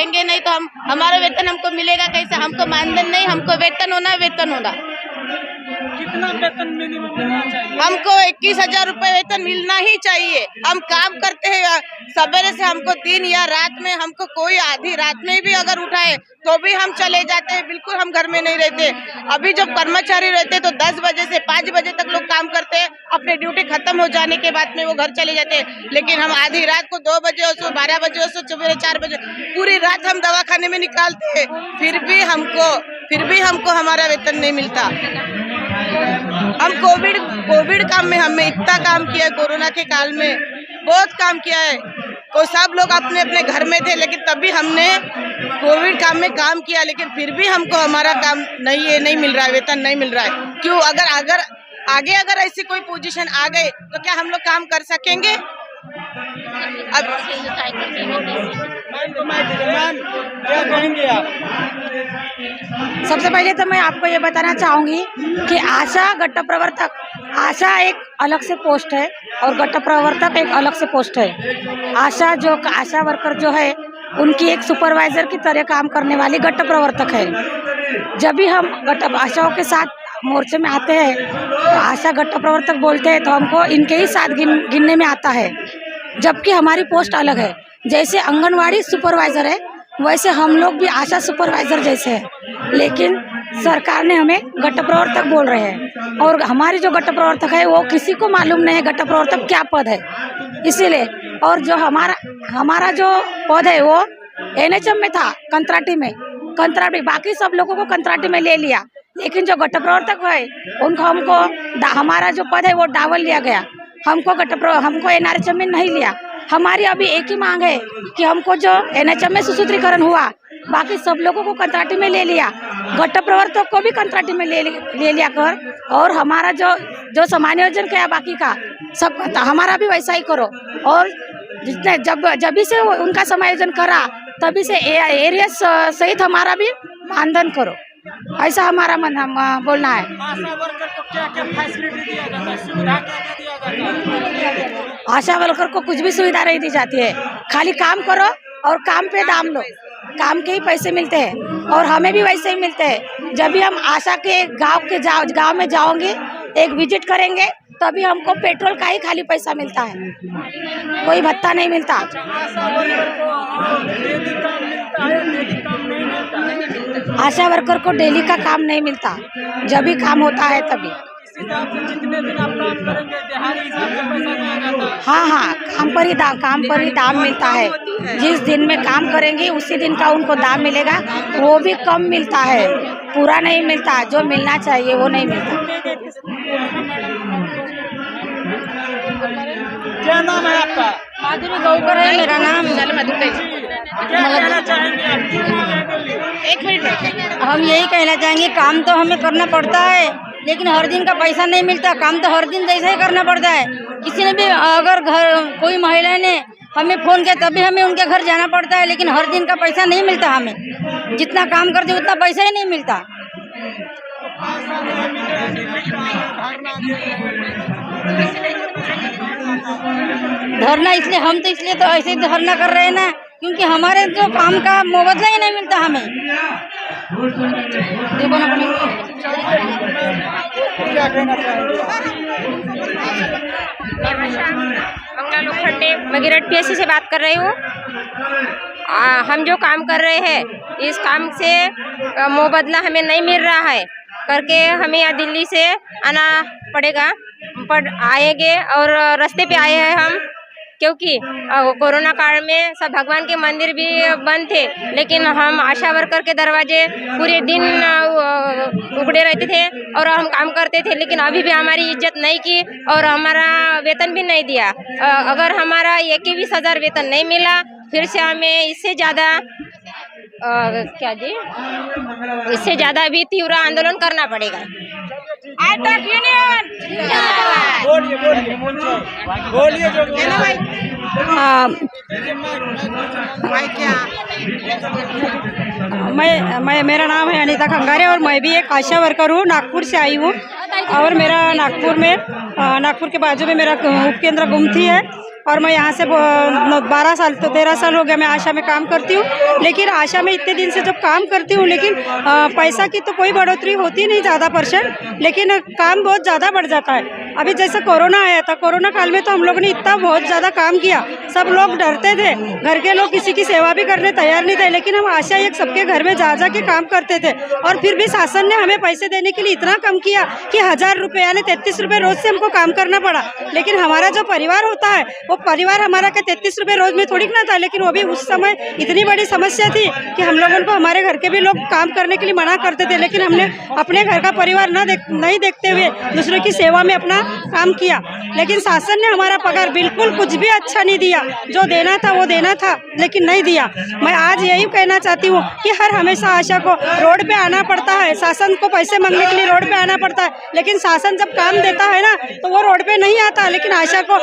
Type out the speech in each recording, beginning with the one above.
देंगे नहीं तो हम हमारा वेतन हमको मिलेगा कैसे? हमको मानधन नहीं, हमको वेतन होना, वेतन होना। कितना वेतन मिनिमम मिलना चाहिए? हमको 21,000 रुपए वेतन मिलना ही चाहिए। हम काम करते हैं सवेरे से, हमको दिन या रात में, हमको कोई आधी रात में भी अगर उठाए तो भी हम चले जाते हैं, बिल्कुल हम घर में नहीं रहते। अभी जब कर्मचारी रहते तो 10 बजे से 5 बजे तक लोग काम करते हैं, अपने ड्यूटी खत्म हो जाने के बाद में वो घर चले जाते हैं। लेकिन हम आधी रात को 2 बजे और 12 बजे और सवेरे 4 बजे पूरी रात हम दवाखाने में निकालते हैं, फिर भी हमको हमारा वेतन नहीं मिलता। हम कोविड काम में हमने इतना काम किया है, कोरोना के काल में बहुत काम किया है। तो सब लोग अपने अपने घर में थे, लेकिन तभी हमने कोविड काम में काम किया, लेकिन फिर भी हमको हमारा काम नहीं मिल रहा है, वेतन नहीं मिल रहा है। क्यों? अगर आगे ऐसी कोई पोजीशन आ गए तो क्या हम लोग काम कर सकेंगे? अब क्या कहेंगे आप? सबसे पहले तो मैं आपको ये बताना चाहूँगी कि आशा गट्टा प्रवर्तक, आशा एक अलग से पोस्ट है और गट्टा प्रवर्तक एक अलग से पोस्ट है। आशा वर्कर जो है उनकी एक सुपरवाइजर की तरह काम करने वाली गट्टा प्रवर्तक है। जब भी हम गट्टा आशाओं के साथ मोर्चे में आते हैं तो आशा गट्टा प्रवर्तक बोलते हैं तो हमको इनके ही साथ गिनने में आता है, जबकि हमारी पोस्ट अलग है। जैसे आंगनवाड़ी सुपरवाइजर है वैसे हम लोग भी आशा सुपरवाइजर जैसे हैं, लेकिन सरकार ने हमें गट्टा प्रवर्तक बोल रहे हैं और हमारी जो गट्टा प्रवर्तक है वो किसी को मालूम नहीं है गट्टा प्रवर्तक क्या पद है, इसीलिए। और जो हमारा जो पद है वो NHM में था, कंत्राटी बाकी सब लोगों को कंत्राटी में ले लिया, लेकिन जो गट्टा प्रवर्तक है हमको हमारा जो पद है वो डावल लिया गया, हमको NRHM में नहीं लिया। हमारी अभी एक ही मांग है कि हमको जो NHM में सुसूत्रीकरण हुआ, बाकी सब लोगों को कंत्राटी में ले लिया, गट्टा प्रवर्तक को भी कंत्राटी में ले लिया कर, और हमारा जो समायोजन किया बाकी का सब हमारा भी वैसा ही करो। और जितने जब से उनका समायोजन करा तभी से एरिया सहित हमारा भी मानधन करो, ऐसा हमारा बोलना है। आशा वर्कर को क्या क्या फैसिलिटी दिया जाता है, सुविधा क्या दिया जाता है? आशा वर्कर को कुछ भी सुविधा नहीं दी जाती है, खाली काम करो और काम पे दाम लो, काम के ही पैसे मिलते हैं और हमें भी वैसे ही मिलते हैं। जब भी हम आशा के गांव में जाओगे, एक विजिट करेंगे, तभी हमको पेट्रोल का ही खाली पैसा मिलता है, कोई भत्ता नहीं मिलता। आशा वर्कर को डेली काम मिलता है, डेली काम नहीं मिलता? आशा वर्कर को डेली का काम नहीं मिलता, जब भी काम होता है तभी। इस हिसाब से जितने दिन आप काम करेंगे दिहाड़ी हिसाब से पैसा दिया जाता है? हाँ, काम पर ही दाम मिलता है। जिस दिन में काम करेंगे उसी दिन का उनको दाम मिलेगा, वो भी कम मिलता है, पूरा नहीं मिलता, जो मिलना चाहिए वो नहीं मिलता। क्या नाम है आपका? माधुरी गौकर है मेरा नाम। क्या कहना चाहेंगे आप? एक मिनट, हम यही कहना चाहेंगे, काम तो हमें करना पड़ता है, लेकिन हर दिन का पैसा नहीं मिलता। काम तो हर दिन जैसा ही करना पड़ता है। किसी ने भी अगर कोई महिला ने हमें फ़ोन किया तभी हमें उनके घर जाना पड़ता है, लेकिन हर दिन का पैसा नहीं मिलता हमें। जितना काम करते उतना पैसा ही नहीं मिलता। धरना इसलिए तो ऐसे ही धरना कर रहे हैं ना, क्योंकि हमारे जो काम का मुआवजा ही नहीं मिलता हमें। देखो ना, क्या कहना चाहेंगे? मंगला लोखंडे मगीरठ PSC से बात कर रही हूँ। हम जो काम कर रहे हैं इस काम से मुआवजा हमें नहीं मिल रहा है, करके हमें यहाँ दिल्ली से आना पड़ेगा, आएंगे और रास्ते पे आए हैं हम, क्योंकि कोरोना काल में सब भगवान के मंदिर भी बंद थे, लेकिन हम आशा वर्कर के दरवाजे पूरे दिन उगड़े रहते थे और हम काम करते थे, लेकिन अभी भी हमारी इज्जत नहीं की और हमारा वेतन भी नहीं दिया। अगर हमारा 21,000 वेतन नहीं मिला, फिर से हमें इससे ज़्यादा भी तीव्र आंदोलन करना पड़ेगा। बोलिए जो मेरा नाम है अनीता खंगारे और मैं भी एक आशा वर्कर हूँ, नागपुर से आई हूँ। और मेरा नागपुर के बाजू में मेरा उपकेंद्र गुमती है और मैं यहाँ से 12 साल तो 13 साल हो गया मैं आशा में काम करती हूँ। लेकिन आशा में इतने दिन से जब काम करती हूँ, लेकिन पैसा की तो कोई बढ़ोतरी होती नहीं ज़्यादा %, लेकिन काम बहुत ज़्यादा बढ़ जाता है। अभी जैसे कोरोना आया था, कोरोना काल में तो हम लोगों ने इतना बहुत ज़्यादा काम किया, सब लोग डरते थे, घर के लोग किसी की सेवा भी करने तैयार नहीं थे, लेकिन हम आशा एक सबके घर में जा के काम करते थे। और फिर भी शासन ने हमें पैसे देने के लिए इतना कम किया कि 1000 रुपये यानी 33 रुपये रोज से हमको काम करना पड़ा। लेकिन हमारा जो परिवार होता है वो परिवार हमारा के 33 रुपये रोज में थोड़ी ना था, लेकिन वो भी उस समय इतनी बड़ी समस्या थी कि हम लोगों को हमारे घर के भी लोग काम करने के लिए मना करते थे। लेकिन हमने अपने घर का परिवार नहीं देखते हुए दूसरों की सेवा में अपना काम किया। लेकिन शासन ने हमारा पगार बिल्कुल कुछ भी अच्छा नहीं दिया, जो देना था वो देना था लेकिन नहीं दिया। मैं आज यही कहना चाहती हूँ कि हर हमेशा आशा को रोड पे आना पड़ता है, शासन को पैसे मांगने के लिए रोड पे आना पड़ता है, लेकिन शासन जब काम देता है ना तो वो रोड पे नहीं आता, लेकिन आशा को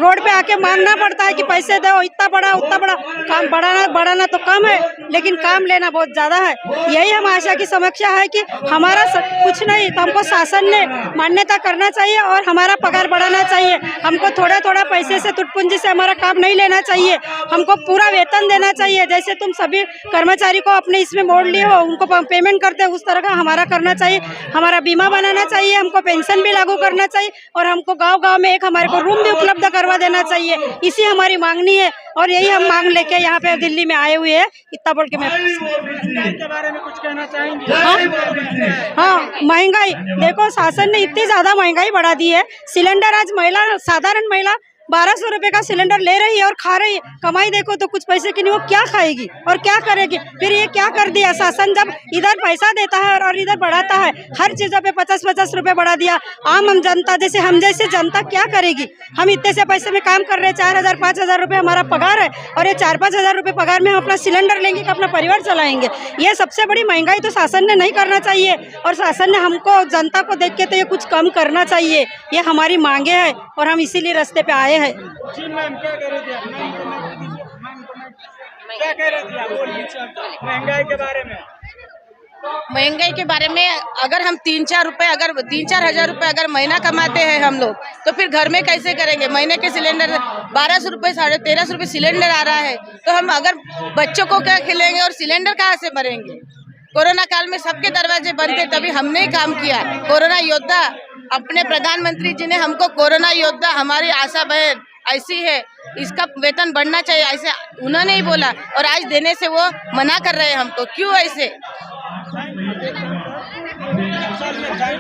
रोड पे आके मांगना पड़ता है कि पैसे दो, इतना बड़ा उतना बड़ा। काम बढ़ाना तो कम है, लेकिन काम लेना बहुत ज़्यादा है। यही हम आशा की समस्या है कि हमारा कुछ नहीं तो हमको शासन ने मान्यता करना चाहिए और हमारा पगार बढ़ाना चाहिए। हमको थोड़ा थोड़ा पैसे से टुटपुंजी से हमारा काम नहीं लेना चाहिए, हमको पूरा वेतन देना चाहिए। जैसे तुम सभी कर्मचारी को अपने इसमें मोड़ लिए हो, उनको पेमेंट करते हो, उस तरह का हमारा करना चाहिए। हमारा बीमा बनाना चाहिए, हमको पेंशन भी लागू करना चाहिए और हमको गांव-गांव में एक हमारे को रूम भी उपलब्ध करवा देना चाहिए। इसी हमारी मांगनी है और यही हम मांग लेके यहाँ पे दिल्ली में आए हुए हैं। इतना बोल के मैं के बारे में कुछ कहना चाहेंगे? हाँ, महंगाई देखो, शासन ने इतनी ज़्यादा महंगाई बढ़ा दी है। सिलेंडर आज साधारण महिला 1200 रुपये का सिलेंडर ले रही है और खा रही है। कमाई देखो तो कुछ पैसे की नहीं, वो क्या खाएगी और क्या करेगी? फिर ये क्या कर दिया शासन, जब इधर पैसा देता है और इधर बढ़ाता है, हर चीज़ों पे 50-50 रुपये बढ़ा दिया। आम जनता जैसे हम जैसे जनता क्या करेगी? हम इतने से पैसे में काम कर रहे हैं, 4000-5000 रुपये हमारा पगार है और ये 4-5 रुपये पगार में हम अपना सिलेंडर लेंगे कि अपना परिवार चलाएंगे? ये सबसे बड़ी महंगाई तो शासन ने नहीं करना चाहिए और शासन ने हमको जनता को देख के तो ये कुछ कम करना चाहिए। ये हमारी मांगे है और हम इसीलिए रास्ते पे आए हैं। जी मैम, क्या कह रही थी आप? क्या कह रही थी आप? बोलिए महंगाई के बारे में। महंगाई के बारे में अगर हम 3-4 हजार रुपए अगर महीना कमाते हैं हम लोग, तो फिर घर में कैसे करेंगे? महीने के सिलेंडर 1200 रुपये 1350 रुपये सिलेंडर आ रहा है, तो हम अगर बच्चों को क्या खिलाएंगे और सिलेंडर कहाँ से भरेंगे? कोरोना काल में सबके दरवाजे बंद थे, तभी हमने ही काम किया। कोरोना योद्धा, अपने प्रधानमंत्री जी ने हमको कोरोना योद्धा, हमारी आशा बहन ऐसी है, इसका वेतन बढ़ना चाहिए, ऐसे उन्होंने ही बोला और आज देने से वो मना कर रहे हैं हमको। क्यों ऐसे?